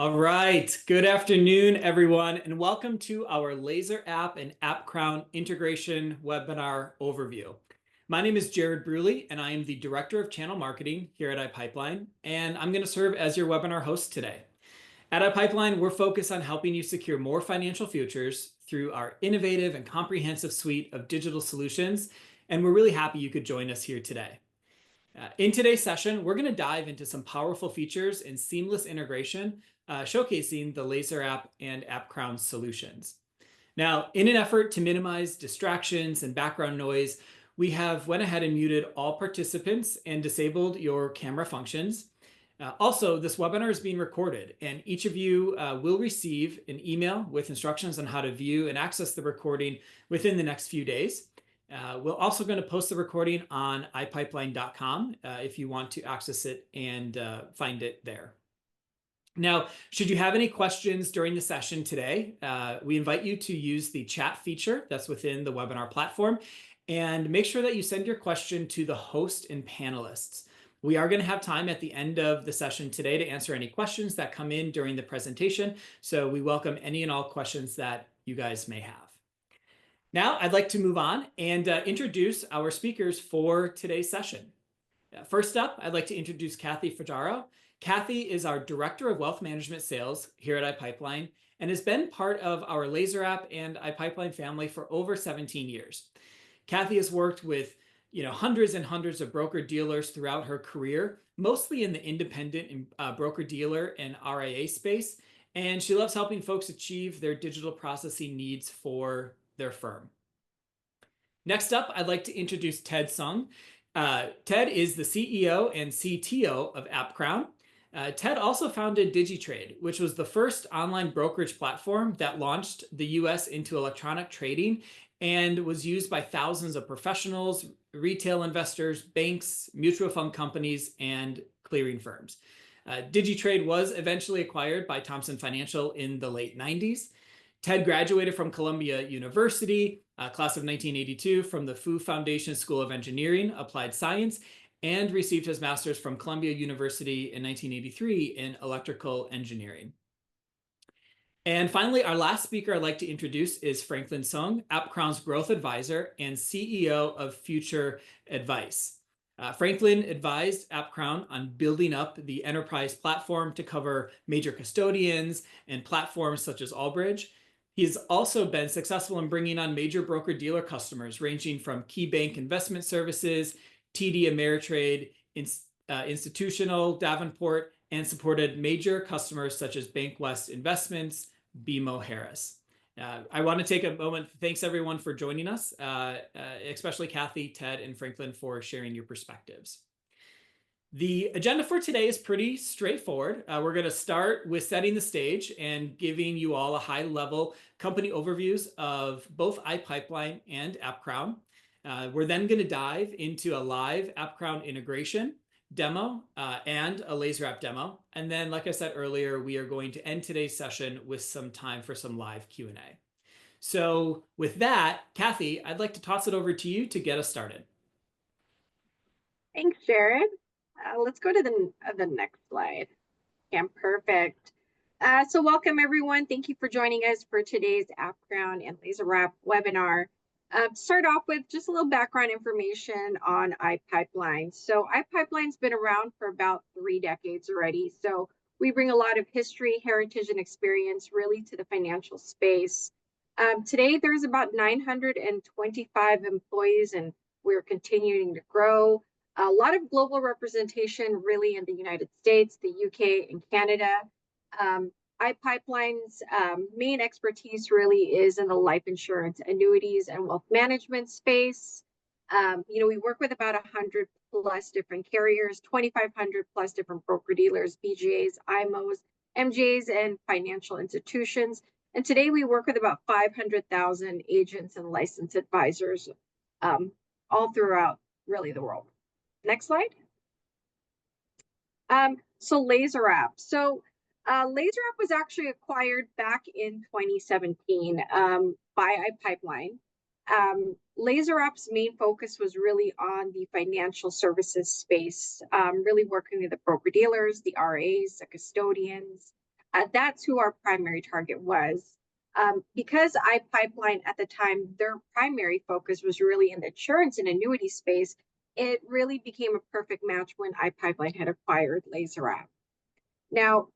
All right. Good afternoon, everyone, and welcome to our Laser App and AppCrown integration webinar overview. My name is Jared Bruley, and I am the Director of Channel Marketing here at iPipeline, and I'm going to serve as your webinar host today. At iPipeline, we're focused on helping you secure more financial futures through our innovative and comprehensive suite of digital solutions, and we're really happy you could join us here today. In today's session, we're going to dive into some powerful features and seamless integration, showcasing the Laser App and AppCrown solutions. Now, in an effort to minimize distractions and background noise, we have went ahead and muted all participants and disabled your camera functions. Also, this webinar is being recorded, and each of you will receive an email with instructions on how to view and access the recording within the next few days. We're also going to post the recording on ipipeline.com if you want to access it and find it there. Now, should you have any questions during the session today, we invite you to use the chat feature that's within the webinar platform, and make sure that you send your question to the host and panelists. We are going to have time at the end of the session today to answer any questions that come in during the presentation, so we welcome any and all questions that you guys may have. Now, I'd like to move on and introduce our speakers for today's session. First up, I'd like to introduce Kathy Fajaro. Kathy is our Director of Wealth Management Sales here at iPipeline and has been part of our Laser App and iPipeline family for over 17 years. Kathy has worked with hundreds and hundreds of broker-dealers throughout her career, mostly in the independent broker-dealer and RIA space, and she loves helping folks achieve their digital processing needs for their firm. Next up, I'd like to introduce Ted Sung. Ted is the CEO and CTO of AppCrown. Ted also founded DigiTrade, which was the first online brokerage platform that launched the US into electronic trading and was used by thousands of professionals, retail investors, banks, mutual fund companies, and clearing firms. DigiTrade was eventually acquired by Thomson Financial in the late 90s. Ted graduated from Columbia University, class of 1982, from the Fu Foundation School of Engineering, Applied Science, and received his master's from Columbia University in 1983 in electrical engineering. And finally, our last speaker I'd like to introduce is Franklin Sung, AppCrown's growth advisor and CEO of Future Advice. Franklin advised AppCrown on building up the enterprise platform to cover major custodians and platforms such as Allbridge. He's also been successful in bringing on major broker-dealer customers ranging from KeyBank Investment Services, TD Ameritrade, Institutional, Davenport, and supported major customers such as Bank West Investments, BMO Harris. I want to take a moment. Thanks everyone for joining us, especially Kathy, Ted, and Franklin for sharing your perspectives. The agenda for today is pretty straightforward. We're going to start with setting the stage and giving you all a high-level company overviews of both iPipeline and AppCrown. We're then going to dive into a live AppCrown integration demo and a Laser App demo. And then, like I said earlier, we are going to end today's session with some time for some live Q&A. So with that, Kathy, I'd like to toss it over to you to get us started. Thanks, Jared. Let's go to the next slide. Yeah, perfect. So welcome everyone. Thank you for joining us for today's AppCrown and Laser App webinar. To start off with just a little background information on iPipeline. So iPipeline's been around for about 3 decades already. So we bring a lot of history, heritage, and experience really to the financial space. Today, there's about 925 employees, and we're continuing to grow. A lot of global representation really in the United States, the UK, and Canada. iPipeline's main expertise really is in the life insurance, annuities, and wealth management space. We work with about 100 plus different carriers, 2,500 plus different broker-dealers, BGAs, IMOs, MGAs, and financial institutions. And today we work with about 500,000 agents and licensed advisors all throughout really the world. Next slide. So Laser App. Laser App was actually acquired back in 2017 by iPipeline. Laser App's main focus was really on the financial services space, really working with the broker-dealers, the RAs, the custodians, That's who our primary target was. Because iPipeline at the time, their primary focus was really in the insurance and annuity space. It really became a perfect match when iPipeline had acquired LaserApp. Now,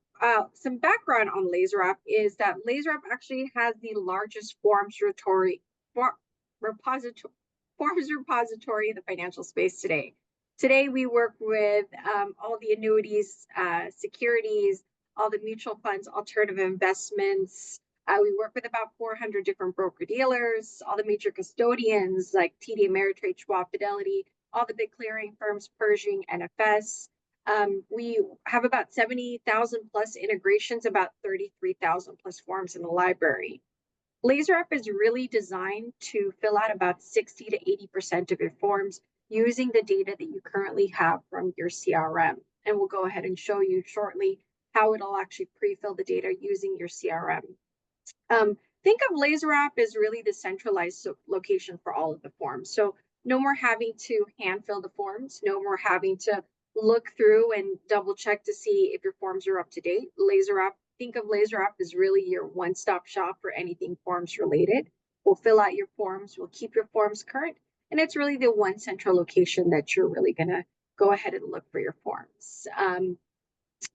some background on LaserApp is that LaserApp actually has the largest repository, forms repository in the financial space today. Today, we work with all the annuities, securities, all the mutual funds, alternative investments. We work with about 400 different broker dealers, all the major custodians like TD Ameritrade, Schwab, Fidelity, all the big clearing firms, Pershing, NFS. We have about 70,000 plus integrations, about 33,000 plus forms in the library. LaserApp is really designed to fill out about 60 to 80% of your forms using the data that you currently have from your CRM. And we'll go ahead and show you shortly how it'll actually pre-fill the data using your CRM. Think of LaserApp as really the centralized location for all of the forms. So no more having to hand fill the forms, no more having to look through and double check to see if your forms are up to date. LaserApp, think of LaserApp as really your one-stop shop for anything forms related. We'll fill out your forms, we'll keep your forms current, and it's really the one central location that you're really going to go ahead and look for your forms.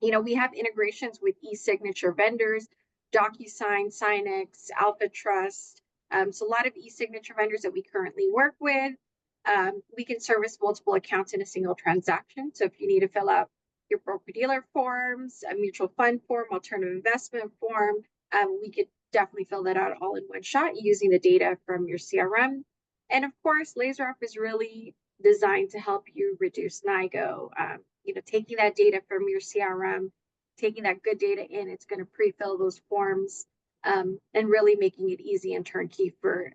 We have integrations with e-signature vendors, DocuSign, Signex, Alpha Trust. So a lot of e-signature vendors that we currently work with. We can service multiple accounts in a single transaction. So if you need to fill out your broker-dealer forms, a mutual fund form, alternative investment form, we could definitely fill that out all in one shot using the data from your CRM. And of course, LaserApp is really designed to help you reduce NIGO. Taking that data from your CRM, taking that good data in, it's going to pre-fill those forms and really making it easy and turnkey for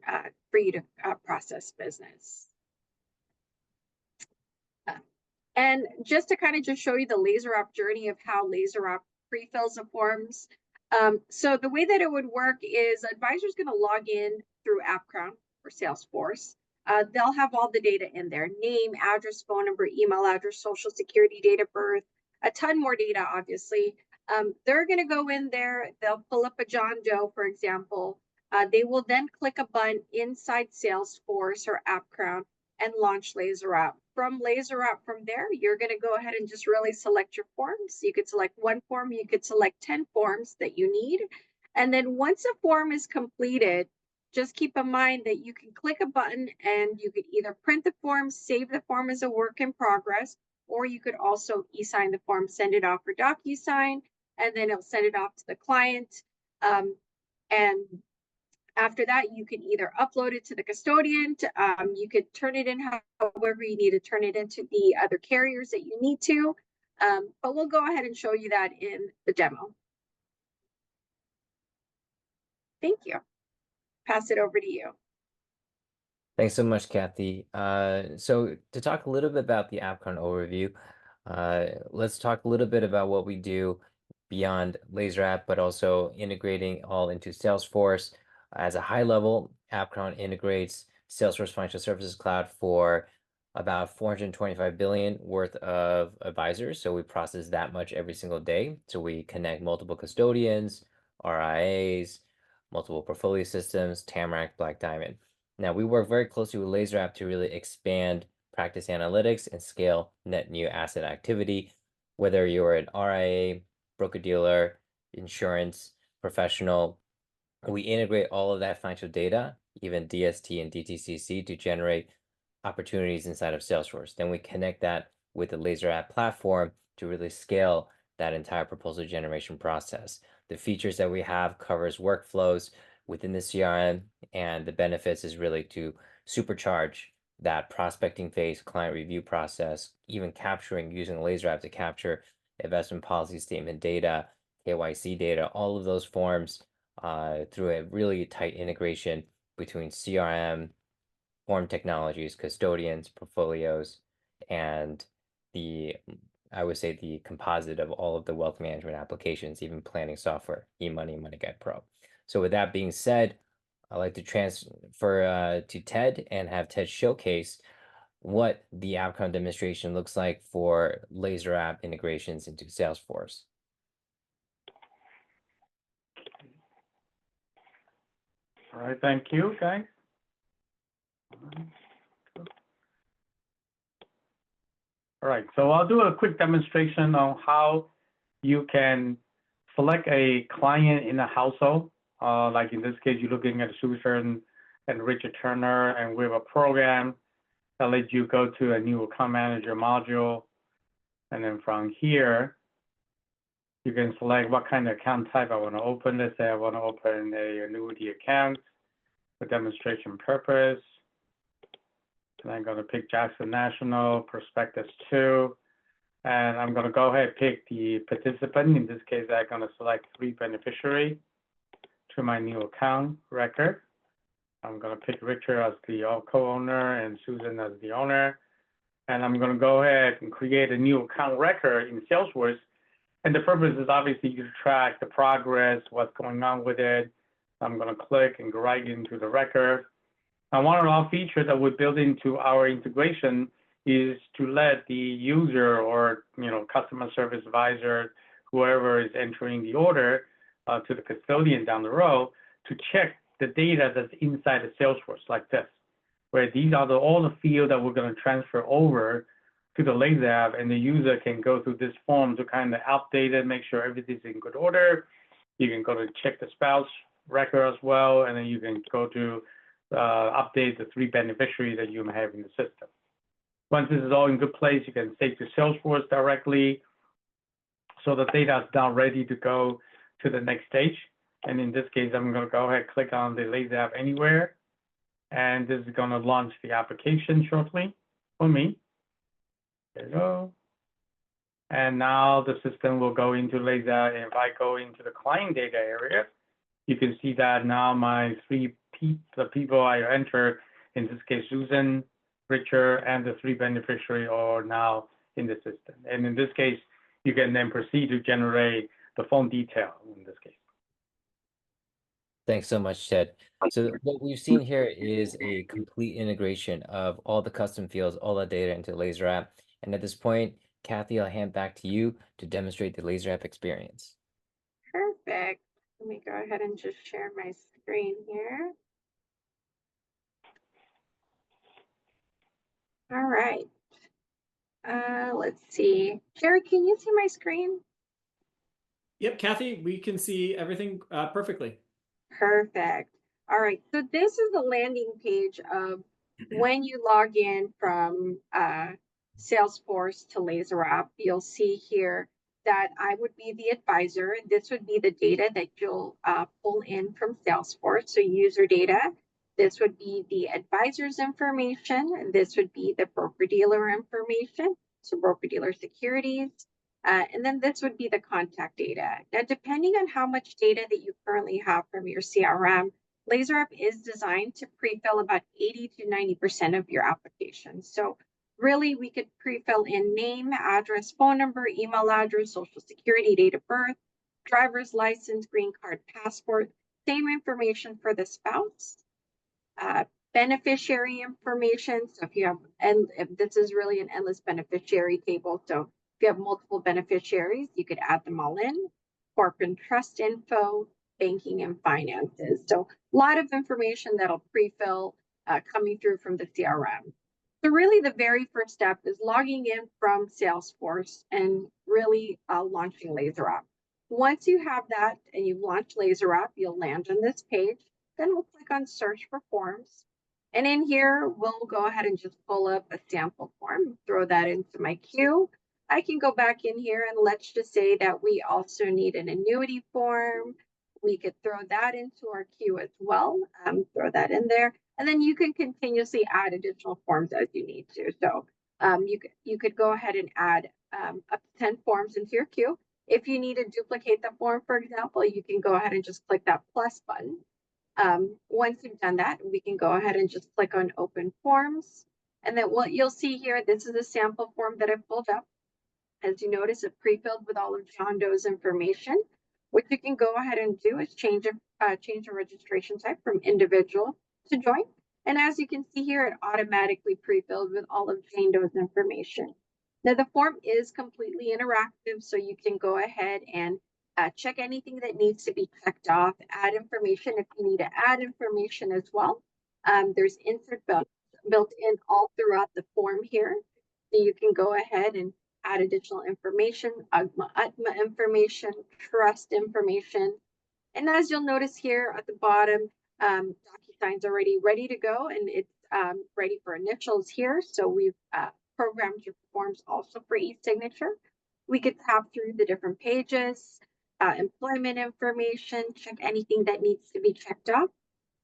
you to process business. And just to kind of just show you the LaserApp journey of how LaserApp pre-fills the forms. So the way that it would work is advisor's going to log in through AppCrown or Salesforce. They'll have all the data in there: name, address, phone number, email address, social security, date of birth, a ton more data, obviously. They're going to go in there. They'll pull up a John Doe, for example. They will then click a button inside Salesforce or AppCrown and launch LaserApp. From LaserApp, from there, you're going to go ahead and just really select your forms. You could select one form, you could select 10 forms that you need. And then once a form is completed, just keep in mind that you can click a button and you could either print the form, save the form as a work in progress, or you could also e-sign the form, send it off for DocuSign, and then it'll send it off to the client. And after that, you can either upload it to the custodian, you could turn it in however you need to turn it into the other carriers that you need to. But we'll go ahead and show you that in the demo. Thank you. Pass it over to you. Thanks so much, Kathy. So to talk a little bit about the AppCrown overview, let's talk a little bit about what we do beyond LaserApp, but also integrating all into Salesforce. As a high level, AppCrown integrates Salesforce Financial Services Cloud for about 425 billion worth of advisors. So we process that much every single day. So we connect multiple custodians, RIAs, multiple portfolio systems, Tamarac, Black Diamond. Now, we work very closely with LaserApp to really expand practice analytics and scale net new asset activity. Whether you're an RIA, broker-dealer, insurance professional, we integrate all of that financial data, even DST and DTCC, to generate opportunities inside of Salesforce. Then we connect that with the LaserApp platform to really scale that entire proposal generation process. The features that we have covers workflows within the CRM, and the benefits is really to supercharge that prospecting phase, client review process, even capturing using LaserApp to capture investment policy statement data, KYC data, all of those forms through a really tight integration between CRM, form technologies, custodians, portfolios, and I would say the composite of all of the wealth management applications, even planning software, eMoney, MoneyGuide Pro. So with that being said, I'd like to transfer to Ted and have Ted showcase what the AppCrown demonstration looks like for LaserApp integrations into Salesforce. All right, thank you, guys. All right, so I'll do a quick demonstration on how you can select a client in a household. Like in this case, you're looking at Susan and Richard Turner, and we have a program that lets you go to a new account manager module. And then from here, you can select what kind of account type I want to open. Let's say I want to open a annuity account for demonstration purpose. And I'm going to pick Jackson National, Prospectus 2. And I'm going to go ahead and pick the participant. In this case, I'm going to select 3 beneficiary to my new account record. I'm going to pick Richard as the co-owner and Susan as the owner. And I'm going to go ahead and create a new account record in Salesforce. And the purpose is obviously to track the progress, what's going on with it. I'm going to click and go right into the record. And one of our features that we built into our integration is to let the user or customer service advisor, whoever is entering the order to the custodian down the road, to check the data that's inside the Salesforce like this, where these are all the fields that we're going to transfer over to the Laser app, and the user can go through this form to kind of update it, make sure everything's in good order. You can go to check the spouse record as well, and then you can go to update the 3 beneficiaries that you may have in the system. Once this is all in good place, you can save to Salesforce directly. So the data is now ready to go to the next stage. And in this case, I'm going to go ahead and click on the Laser app anywhere. And this is going to launch the application shortly for me. There you go. And now the system will go into Laser. And if I go into the client data area, you can see that now my the people I entered, in this case, Susan, Richard, and the 3 beneficiaries are now in the system. And in this case, you can then proceed to generate the phone detail in this case. Thanks so much, Ted. So what we've seen here is a complete integration of all the custom fields, all the data into Laser app. And at this point, Kathy, I'll hand back to you to demonstrate the Laser app experience. Perfect. Let me go ahead and just share my screen here. All right. Let's see. Jared, can you see my screen? Yep, Kathy, we can see everything perfectly. Perfect. All right. So this is the landing page of when you log in from Salesforce to Laser app. You'll see here that I would be the advisor. This would be the data that you'll pull in from Salesforce. So user data. This would be the advisor's information. This would be the broker-dealer information, so broker-dealer securities. And then this would be the contact data. Now, depending on how much data that you currently have from your CRM, Laser app is designed to pre-fill about 80 to 90% of your application. So really, we could pre-fill in name, address, phone number, email address, social security, date of birth, driver's license, green card, passport, same information for the spouse. Beneficiary information. So if you have, and if this is really an endless beneficiary table. So if you have multiple beneficiaries, you could add them all in. Corporate trust info, banking and finances. So a lot of information that'll pre-fill coming through from the CRM. So really the very first step is logging in from Salesforce and really launching Laser app. Once you have that and you've launched Laser app, you'll land on this page. Then we'll click on search for forms. And in here, we'll go ahead and just pull up a sample form, throw that into my queue. I can go back in here and let's just say that we also need an annuity form. We could throw that into our queue as well, throw that in there. And then you can continuously add additional forms as you need to. So you could go ahead and add up to 10 forms into your queue. If you need to duplicate the form, for example, you can go ahead and just click that plus button. Once you've done that, we can go ahead and just click on open forms. And then what you'll see here, this is a sample form that I've pulled up. As you notice, it's pre-filled with all of John Doe's information. What you can go ahead and do is change a registration type from individual to joint. And as you can see here, it automatically pre-filled with all of Jane Doe's information. Now the form is completely interactive, so you can go ahead and check anything that needs to be checked off, add information if you need to add information as well. There's insert built in all throughout the form here. So you can go ahead and add additional information, UTMA information, trust information. And as you'll notice here at the bottom, DocuSign's already ready to go, and it's ready for initials here. So we've programmed your forms also for e-signature. We could tap through the different pages, employment information, check anything that needs to be checked off.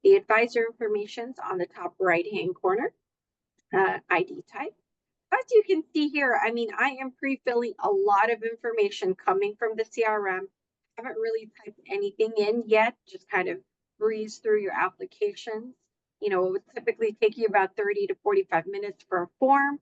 The advisor information's on the top right-hand corner, ID type. As you can see here, I mean, I am pre-filling a lot of information coming from the CRM. Haven't really typed anything in yet, just kind of breeze through your applications. You know, it would typically take you about 30 to 45 minutes for a form.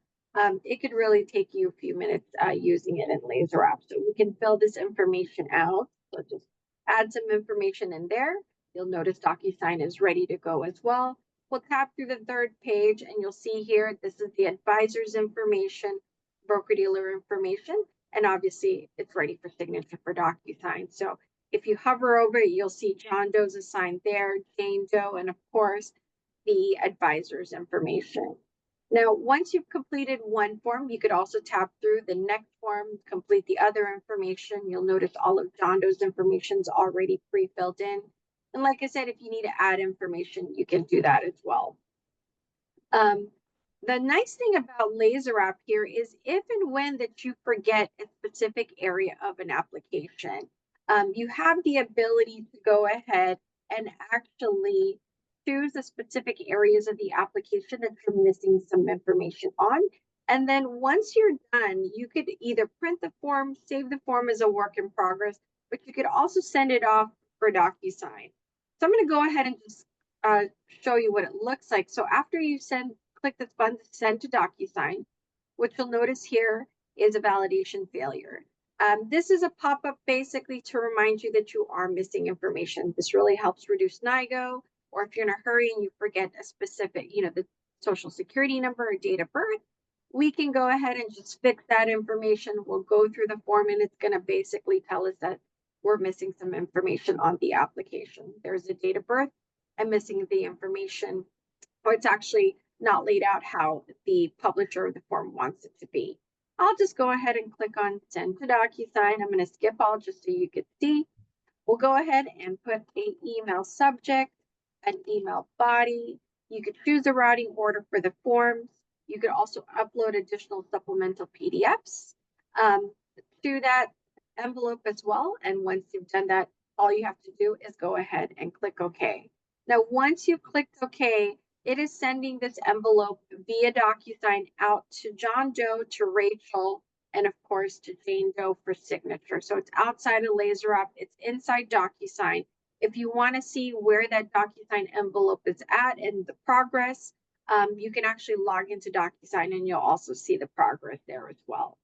It could really take you a few minutes using it in LaserApp. So we can fill this information out. So just add some information in there. You'll notice DocuSign is ready to go as well. We'll tap through the third page and you'll see here, this is the advisor's information, broker-dealer information, and obviously it's ready for signature for DocuSign. So if you hover over it, you'll see John Doe's assigned there, Jane Doe, and of course, the advisor's information. Now, once you've completed one form, you could also tap through the next form, complete the other information. You'll notice all of John Doe's information is already pre-filled in. And like I said, if you need to add information, you can do that as well. The nice thing about LaserApp here is if and when that you forget a specific area of an application, you have the ability to go ahead and actually choose the specific areas of the application that you're missing some information on. And then once you're done, you could either print the form, save the form as a work in progress, but you could also send it off for DocuSign. So I'm going to go ahead and just show you what it looks like. So after you click this button to send to DocuSign, what you'll notice here is a validation failure. This is a pop-up basically to remind you that you are missing information. This really helps reduce NIGO, or if you're in a hurry and you forget a specific, the social security number or date of birth, we can go ahead and just fix that information. We'll go through the form and it's going to basically tell us that we're missing some information on the application. There's a date of birth and missing the information, or it's actually not laid out how the publisher of the form wants it to be. I'll just go ahead and click on send to DocuSign. I'm going to skip all just so you can see. We'll go ahead and put an email subject, an email body. You could choose a routing order for the forms. You could also upload additional supplemental PDFs to that envelope as well. And once you've done that, all you have to do is go ahead and click OK. Now, once you've clicked OK, it is sending this envelope via DocuSign out to John Doe, to Rachel, and of course to Jane Doe for signature. So it's outside of LaserApp, it's inside DocuSign. If you want to see where that DocuSign envelope is at and the progress, you can actually log into DocuSign and you'll also see the progress there as well.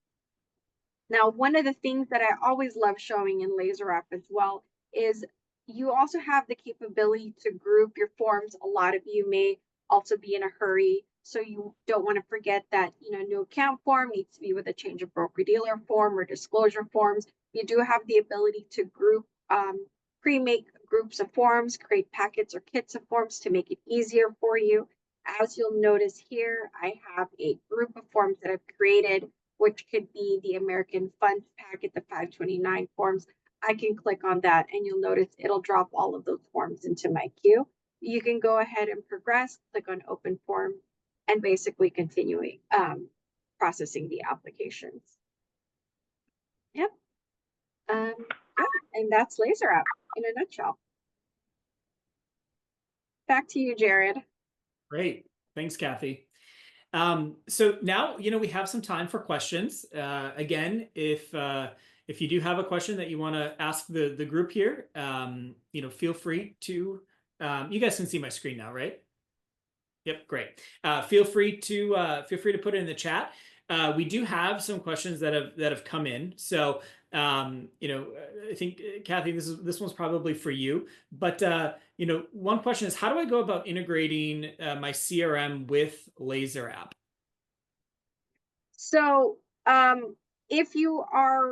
Now, one of the things that I always love showing in LaserApp as well is you also have the capability to group your forms. A lot of you may also be in a hurry, so you don't want to forget that new account form needs to be with a change of broker-dealer form or disclosure forms. You do have the ability to group, pre-make groups of forms, create packets or kits of forms to make it easier for you. As you'll notice here, I have a group of forms that I've created, which could be the American Funds packet, the 529 forms. I can click on that and you'll notice it'll drop all of those forms into my queue. You can go ahead and progress, click on open form, and basically continuing processing the applications. Yep. And that's LaserApp in a nutshell. Back to you, Jared. Great. Thanks, Kathy. So now, we have some time for questions. Again, if you do have a question that you want to ask the group here, feel free to, you guys can see my screen now, right? Yep, great. Feel free to put it in the chat. We do have some questions that have come in. So, I think Kathy, this one's probably for you. But one question is, how do I go about integrating my CRM with LaserApp? So, if you are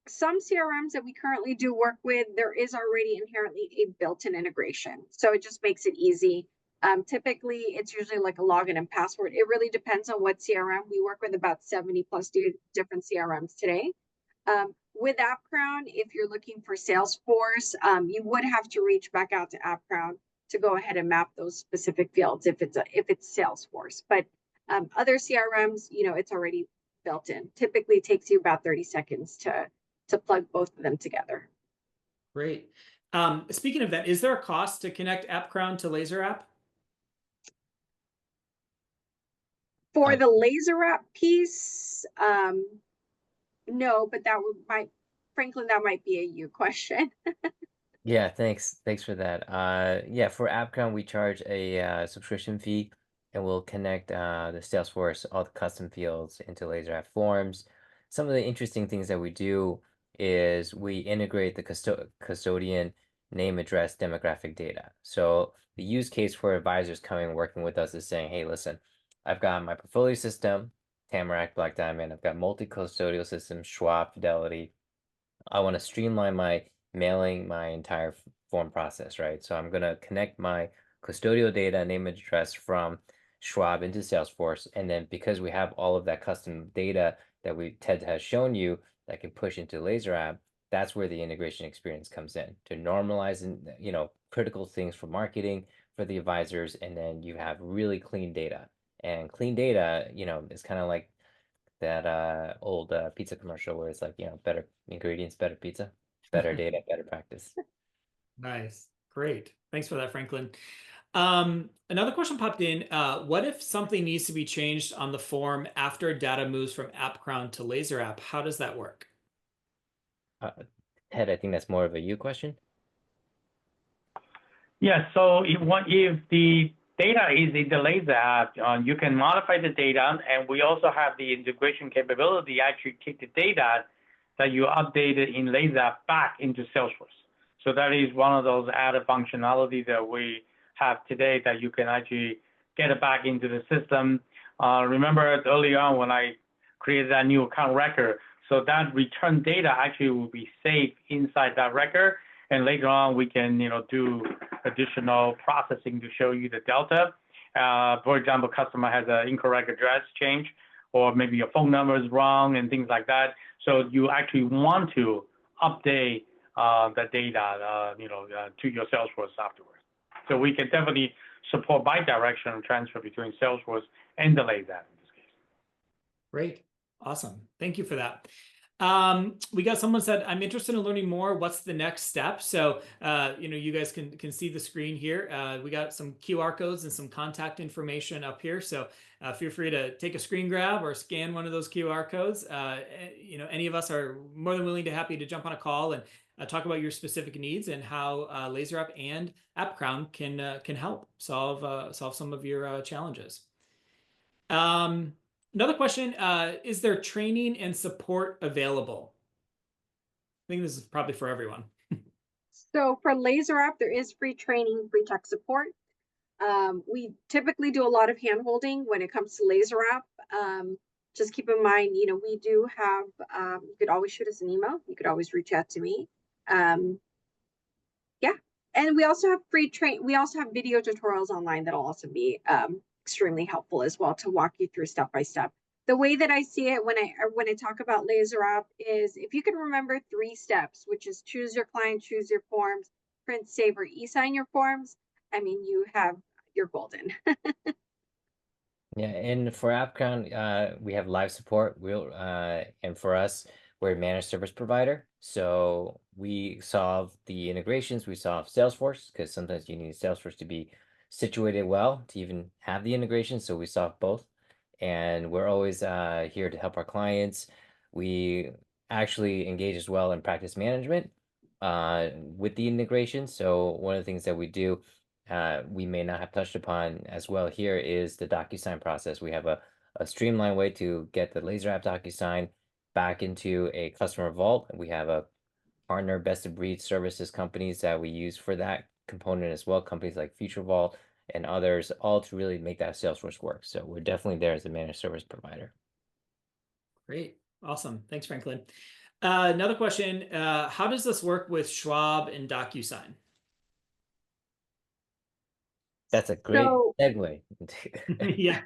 some CRMs that we currently do work with, there is already inherently a built-in integration. So it just makes it easy. Typically, it's usually like a login and password. It really depends on what CRM. We work with about 70 plus different CRMs today. With AppCrown, if you're looking for Salesforce, you would have to reach back out to AppCrown to go ahead and map those specific fields if it's Salesforce. But other CRMs, it's already built in. Typically, it takes you about 30 seconds to plug both of them together. Great. Speaking of that, is there a cost to connect AppCrown to LaserApp? For the LaserApp piece, no, but Franklin, that might be a you question. Yeah, thanks. Thanks for that. Yeah, for AppCrown, we charge a subscription fee, and we'll connect the Salesforce, all the custom fields into LaserApp Forms. Some of the interesting things that we do is we integrate the custodian name, address, demographic data. So the use case for advisors coming and working with us is saying, hey, listen, I've got my portfolio system, Tamarack, Black Diamond. I've got multi-custodial systems, Schwab, Fidelity. I want to streamline my mailing my entire form process, right? So I'm going to connect my custodial data, name and address from Schwab into Salesforce. And then because we have all of that custom data that Ted has shown you that can push into LaserApp, that's where the integration experience comes in to normalize and, critical things for marketing for the advisors. And then you have really clean data. And clean data, is kind of like that old pizza commercial where it's like, better ingredients, better pizza, better data, better practice. Nice. Great. Thanks for that, Franklin. Another question popped in. What if something needs to be changed on the form after data moves from AppCrown to LaserApp? How does that work? Ted, I think that's more of a you question. Yeah, so if the data is in the LaserApp, you can modify the data, and we also have the integration capability actually take the data that you updated in LaserApp back into Salesforce. So that is one of those added functionality that we have today that you can actually get it back into the system. Remember early on when I created that new account record, so that return data actually will be saved inside that record, and later on we can do additional processing to show you the delta. For example, customer has an incorrect address change, or maybe your phone number is wrong and things like that. So you actually want to update the data, to your Salesforce afterwards. So we can definitely support bi-directional transfer between Salesforce and the LaserApp in this case. Great. Awesome. Thank you for that. We got someone said, I'm interested in learning more. What's the next step? So, you guys can see the screen here. We got some QR codes and some contact information up here. So feel free to take a screen grab or scan one of those QR codes. Any of us are more than willing to happy to jump on a call and talk about your specific needs and how LaserApp and AppCrown can help solve some of your challenges. Another question, is there training and support available? I think this is probably for everyone. So for LaserApp, there is free training, free tech support. We typically do a lot of hand-holding when it comes to LaserApp. Just keep in mind, we do have, you could always shoot us an email. You could always reach out to me. Yeah. And we also have we also have video tutorials online that'll also be extremely helpful as well to walk you through step by step. The way that I see it when I talk about LaserApp is if you can remember 3 steps, which is choose your client, choose your forms, print, save, or e-sign your forms. I mean, you're golden. Yeah, and for AppCrown, we have live support. And for us, we're a managed service provider. So we solve the integrations, we solve Salesforce, because sometimes you need Salesforce to be situated well to even have the integration. So we solve both. And we're always here to help our clients. We actually engage as well in practice management with the integration. So one of the things that we do, we may not have touched upon as well here, is the DocuSign process. We have a streamlined way to get the LaserApp DocuSign back into a customer vault. We have a partner best of breed services companies that we use for that component as well, companies like FutureVault and others, all to really make that Salesforce work. So we're definitely there as a managed service provider. Great. Awesome. Thanks, Franklin. Another question, how does this work with Schwab and DocuSign? That's a great So, segue. Yeah.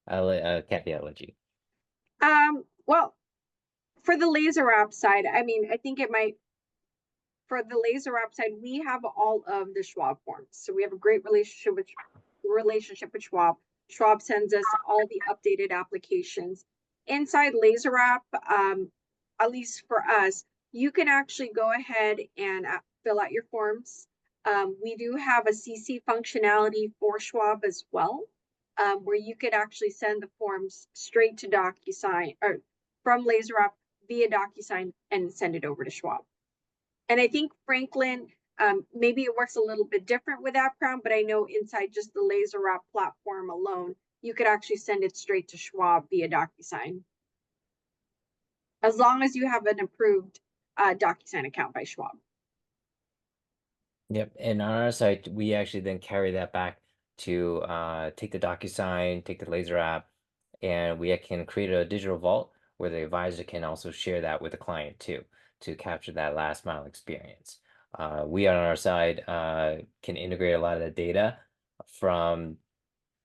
Kathy, I'll let you. well, for the laser app side, I mean, I think it might, for the laser app side, we have all of the Schwab forms. So we have a great relationship with Schwab. Schwab sends us all the updated applications. Inside laser app, at least for us, you can actually go ahead and fill out your forms. We do have a CC functionality for Schwab as well, where you could actually send the forms straight to DocuSign or from laser app via DocuSign and send it over to Schwab. And I think Franklin, maybe it works a little bit different with AppCrown, but I know inside just the laser app platform alone, you could actually send it straight to Schwab via DocuSign. As long as you have an approved DocuSign account by Schwab. Yep. And on our side, we actually then carry that back to take the DocuSign, take the laser app, and we can create a digital vault where the advisor can also share that with the client too, to capture that last mile experience. We on our side can integrate a lot of the data from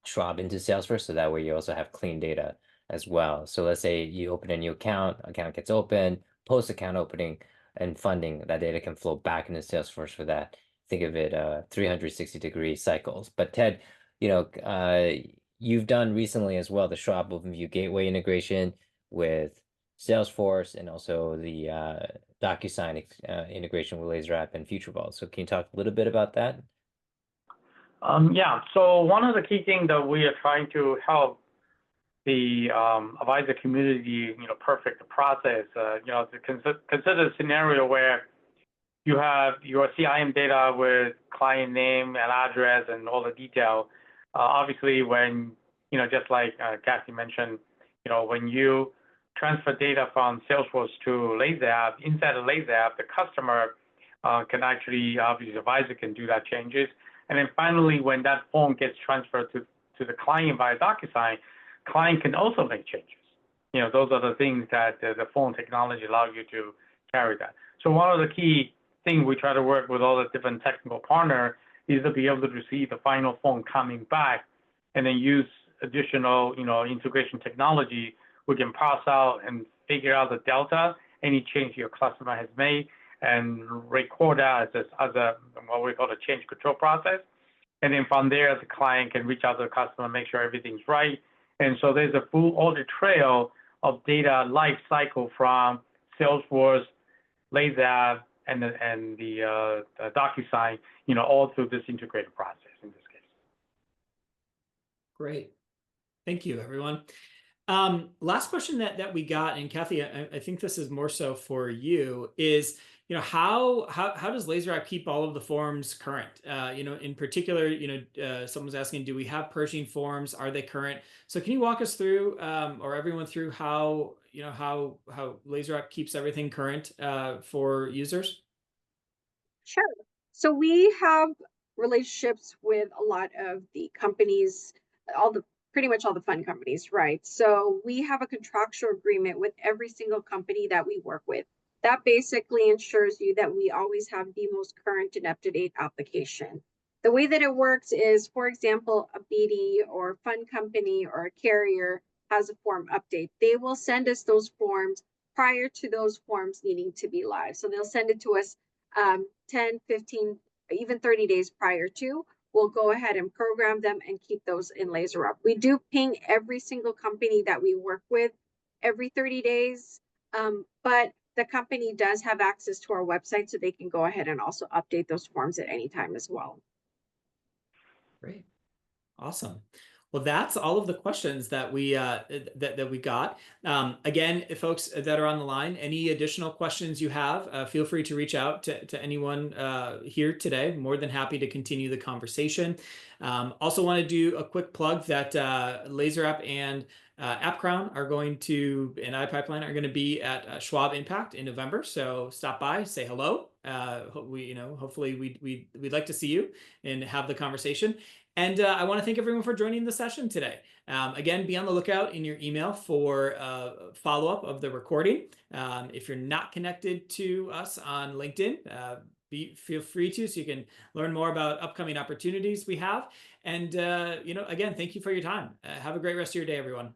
Schwab into Salesforce, so that way you also have clean data as well. So let's say you open a new account gets open, post account opening and funding, that data can flow back into Salesforce for that. Think of it 360-degree cycles. But Ted, you've done recently as well the Schwab OpenView Gateway integration with Salesforce and also the DocuSign integration with Laser App and FutureVault. So can you talk a little bit about that? Yeah, so one of the key things that we are trying to help the advisor community, perfect the process, to consider a scenario where you have your CIM data with client name and address and all the detail. Obviously, when, just like Kathy mentioned, when you transfer data from Salesforce to Laser App, inside the Laser App, the customer can actually, obviously, the advisor can do that changes. And then finally, when that form gets transferred to the client via DocuSign, client can also make changes. Those are the things that the phone technology allows you to carry that. So one of the key things we try to work with all the different technical partners is to be able to see the final phone coming back and then use additional, integration technology. We can parse out and figure out the delta, any change your customer has made, and record that as a what we call a change control process. And then from there, the client can reach out to the customer, make sure everything's right. And so there's a full audit trail of data life cycle from Salesforce, Laser App, and the DocuSign, all through this integrated process in this case. Great. Thank you, everyone. Last question that we got, and Kathy, I think this is more so for you, is how does Laser App keep all of the forms current? In particular, someone's asking, do we have Pershing forms? Are they current? So can you walk us through, or everyone through how Laser App keeps everything current for users? Sure. So we have relationships with a lot of the companies, pretty much all the fund companies, right? So we have a contractual agreement with every single company that we work with. That basically ensures you that we always have the most current and up-to-date application. The way that it works is, for example, a BD or fund company or a carrier has a form update. They will send us those forms prior to those forms needing to be live. So they'll send it to us 10, 15, even 30 days prior to. We'll go ahead and program them and keep those in Laser App. We do ping every single company that we work with every 30 days, but the company does have access to our website, so they can go ahead and also update those forms at any time as well. Great. Awesome. Well, that's all of the questions that we that we got. Again, folks that are on the line, any additional questions you have, feel free to reach out to anyone here today. More than happy to continue the conversation. Also want to do a quick plug that Laser App and AppCrown are going to, and iPipeline are going to be at Schwab Impact in November. So stop by, say hello. Hopefully we'd like to see you and have the conversation. And I want to thank everyone for joining the session today. Again, be on the lookout in your email for follow-up of the recording. If you're not connected to us on LinkedIn, feel free to, so you can learn more about upcoming opportunities we have. And again, thank you for your time. Have a great rest of your day, everyone.